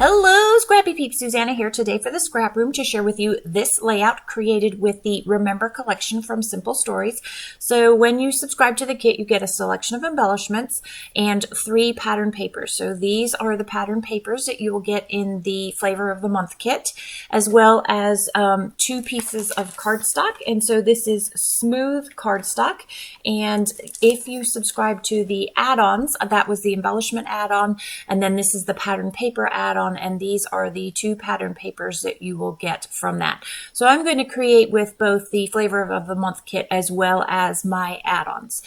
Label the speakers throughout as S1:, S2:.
S1: Hello, Scrappy Peeps. Suzanna here today for the Scrap Room to share with you this layout created with the Remember collection from Simple Stories. So when you subscribe to the kit, you get a selection of embellishments and 3 pattern papers. So these are the pattern papers that you will get in the Flavor of the Month kit, as well as 2 pieces of cardstock. And so this is smooth cardstock. And if you subscribe to the add-ons, that was the embellishment add-on, and then this is the pattern paper add-on. And these are the 2 pattern papers that you will get from that. So I'm going to create with both the Flavor of the Month kit as well as my add-ons.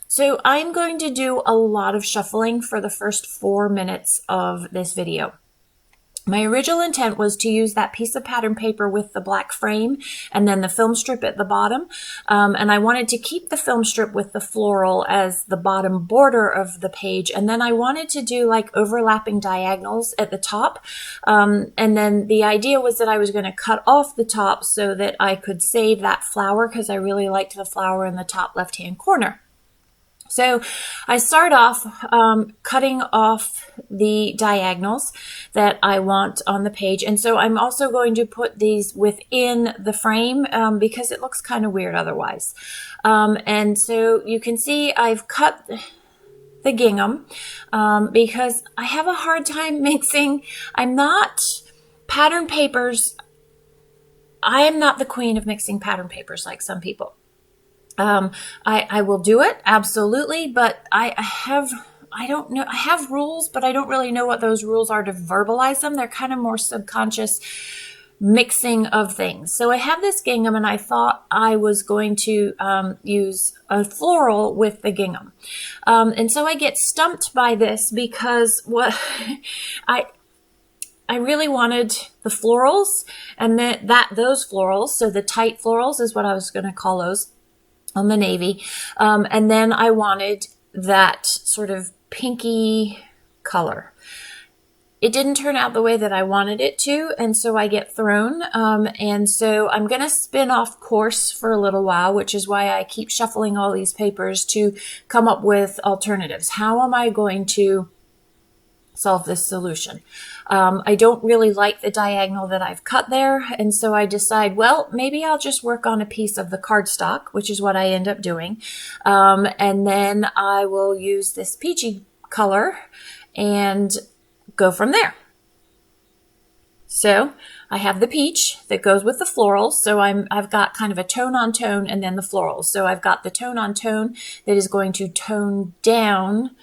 S1: So I'm going to do a lot of shuffling for the first 4 minutes of this video. My original intent was to use that piece of pattern paper with the black frame and then the film strip at the bottom. And I wanted to keep the film strip with the floral as the bottom border of the page. And then I wanted to do like overlapping diagonals at the top. And then the idea was that I was going to cut off the top so that I could save that flower because I really liked the flower in the top left-hand corner. So I start off cutting off the diagonals that I want on the page. And so I'm also going to put these within the frame because it looks kind of weird otherwise. And so you can see I've cut the gingham because I have a hard time mixing. I'm not pattern papers. I am not the queen of mixing pattern papers like some people. I will do it, absolutely, but I don't know, I have rules, but I don't really know what those rules are to verbalize them. They're kind of more subconscious mixing of things. So I have this gingham and I thought I was going to use a floral with the gingham. And so I get stumped by this because what I really wanted the florals and those florals, so the tight florals is what I was going to call those, on the navy. And then I wanted that sort of pinky color. It didn't turn out the way that I wanted it to, and so I get thrown. And so I'm going to spin off course for a little while, which is why I keep shuffling all these papers to come up with alternatives. How am I going to solve this solution? I don't really like the diagonal that I've cut there, and so I decide, well, maybe I'll just work on a piece of the cardstock, which is what I end up doing, and then I will use this peachy color and go from there. So I have the peach that goes with the florals, so I've got kind of a tone on tone and then the florals. So I've got the tone on tone that is going to tone down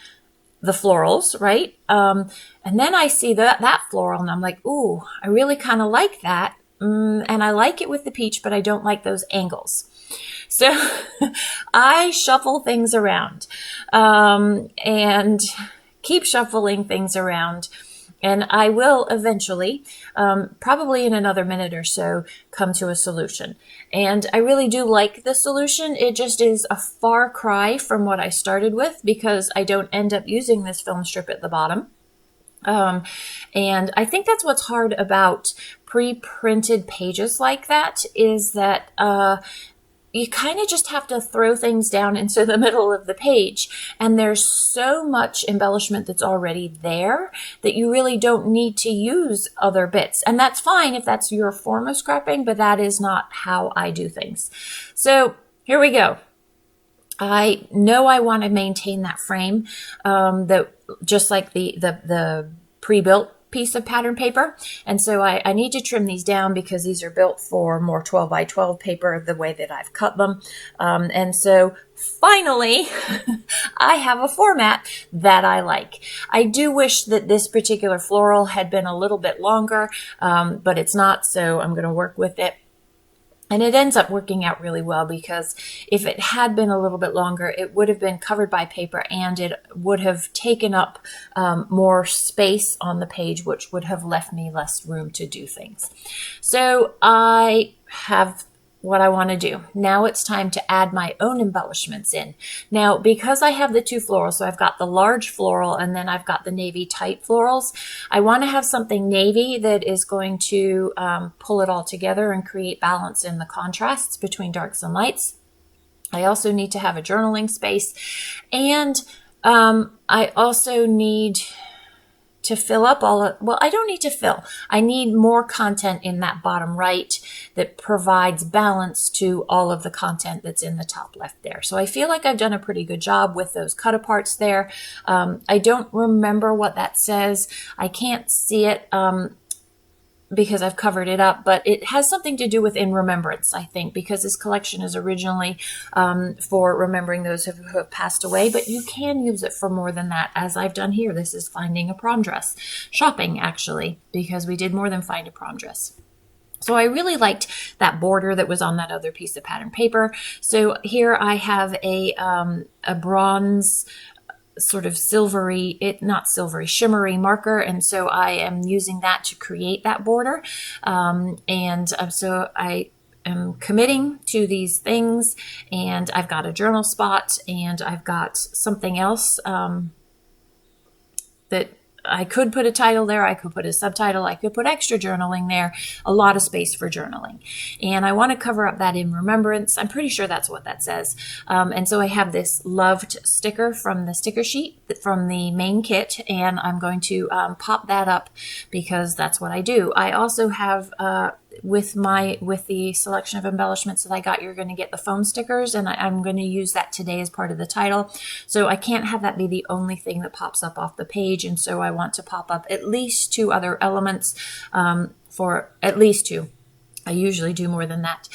S1: the florals, right? And then I see that floral and I'm like, ooh, I really kind of like that. And I like it with the peach, but I don't like those angles. So I shuffle things around and keep shuffling things around. And I will eventually, probably in another minute or so, come to a solution. And I really do like the solution. It just is a far cry from what I started with because I don't end up using this film strip at the bottom. And I think that's what's hard about pre-printed pages like that is that you kind of just have to throw things down into the middle of the page. And there's so much embellishment that's already there that you really don't need to use other bits. And that's fine if that's your form of scrapping, but that is not how I do things. So here we go. I know I want to maintain that frame, that just like the pre-built piece of pattern paper. And so I need to trim these down because these are built for more 12 by 12 paper the way that I've cut them. And so finally, I have a format that I like. I do wish that this particular floral had been a little bit longer, but it's not, so I'm going to work with it. And it ends up working out really well because if it had been a little bit longer, it would have been covered by paper and it would have taken up more space on the page, which would have left me less room to do things. So I have what I want to do. Now it's time to add my own embellishments in. Now, because I have the 2 florals, so I've got the large floral and then I've got the navy tight florals, I want to have something navy that is going to pull it all together and create balance in the contrasts between darks and lights. I also need to have a journaling space, and I also need to fill up all of, well, I don't need to fill. I need more content in that bottom right that provides balance to all of the content that's in the top left there. So I feel like I've done a pretty good job with those cut aparts there. I don't remember what that says. I can't see it because I've covered it up, but it has something to do with in remembrance, I think, because this collection is originally for remembering those who have passed away, but you can use it for more than that, as I've done here. This is finding a prom dress. Shopping, actually, because we did more than find a prom dress. So I really liked that border that was on that other piece of pattern paper. So here I have a bronze sort of silvery, not silvery, shimmery marker. And so I am using that to create that border. So I am committing to these things, and I've got a journal spot, and I've got something else that I could put a title there, I could put a subtitle, I could put extra journaling there, a lot of space for journaling. And I want to cover up that in remembrance. I'm pretty sure that's what that says. And so I have this loved sticker from the sticker sheet from the main kit, and I'm going to pop that up because that's what I do. I also have with the selection of embellishments that I got, you're going to get the foam stickers, and I'm going to use that today as part of the title. So I can't have that be the only thing that pops up off the page, and so I want to pop up at least 2 other elements for at least 2. I usually do more than that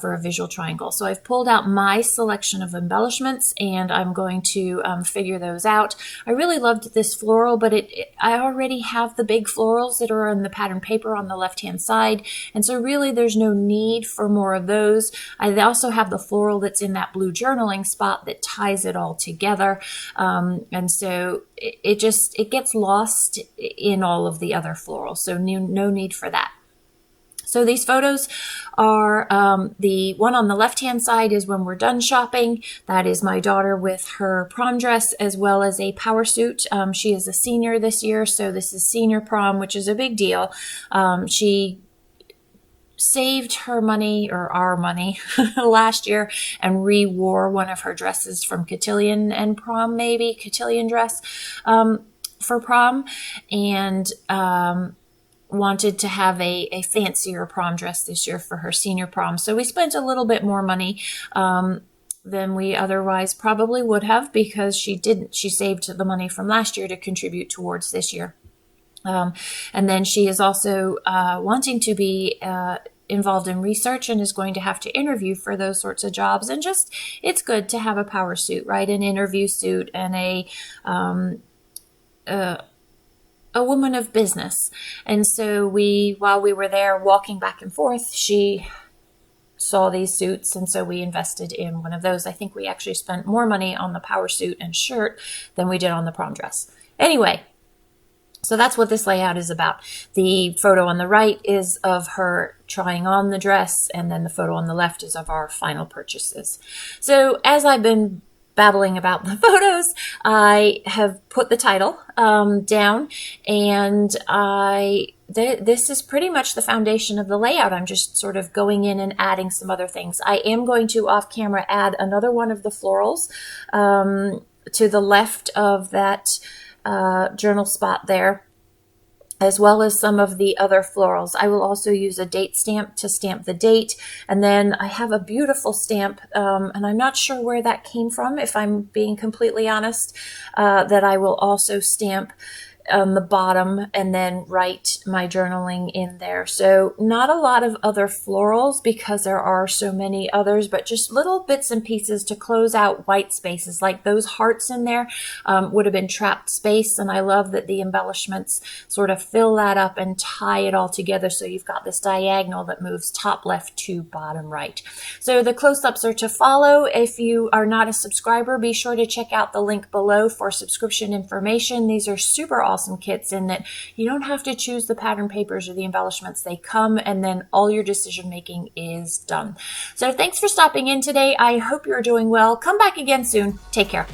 S1: for a visual triangle. So I've pulled out my selection of embellishments, and I'm going to figure those out. I really loved this floral, but I already have the big florals that are on the pattern paper on the left-hand side, and so really there's no need for more of those. I also have the floral that's in that blue journaling spot that ties it all together, and so it gets lost in all of the other florals, so no need for that. So these photos are, the one on the left-hand side is when we're done shopping. That is my daughter with her prom dress as well as a power suit. She is a senior this year, so this is senior prom, which is a big deal. She saved her money, or our money, last year and re-wore one of her dresses from Cotillion and prom, maybe, Cotillion dress for prom, and wanted to have a fancier prom dress this year for her senior prom. So we spent a little bit more money than we otherwise probably would have, because she saved the money from last year to contribute towards this year. And then she is also wanting to be involved in research and is going to have to interview for those sorts of jobs. And just, it's good to have a power suit, right? An interview suit and a woman of business. And so while we were there walking back and forth, she saw these suits, and so we invested in one of those. I think we actually spent more money on the power suit and shirt than we did on the prom dress. Anyway, so that's what this layout is about. The photo on the right is of her trying on the dress, and then the photo on the left is of our final purchases. So as I've been babbling about the photos, I have put the title down, and this is pretty much the foundation of the layout. I'm just sort of going in and adding some other things. I am going to off camera add another one of the florals to the left of that journal spot there, as well as some of the other florals. I will also use a date stamp to stamp the date. And then I have a beautiful stamp, and I'm not sure where that came from, if I'm being completely honest, that I will also stamp on the bottom and then write my journaling in there. So not a lot of other florals because there are so many others, but just little bits and pieces to close out white spaces. Like those hearts in there would have been trapped space, and I love that the embellishments sort of fill that up and tie it all together, so you've got this diagonal that moves top left to bottom right. So the close-ups are to follow. If you are not a subscriber, be sure to check out the link below for subscription information. These are super awesome kits in that you don't have to choose the pattern papers or the embellishments. They come, and then all your decision making is done. So thanks for stopping in today. I hope you're doing well. Come back again soon. Take care.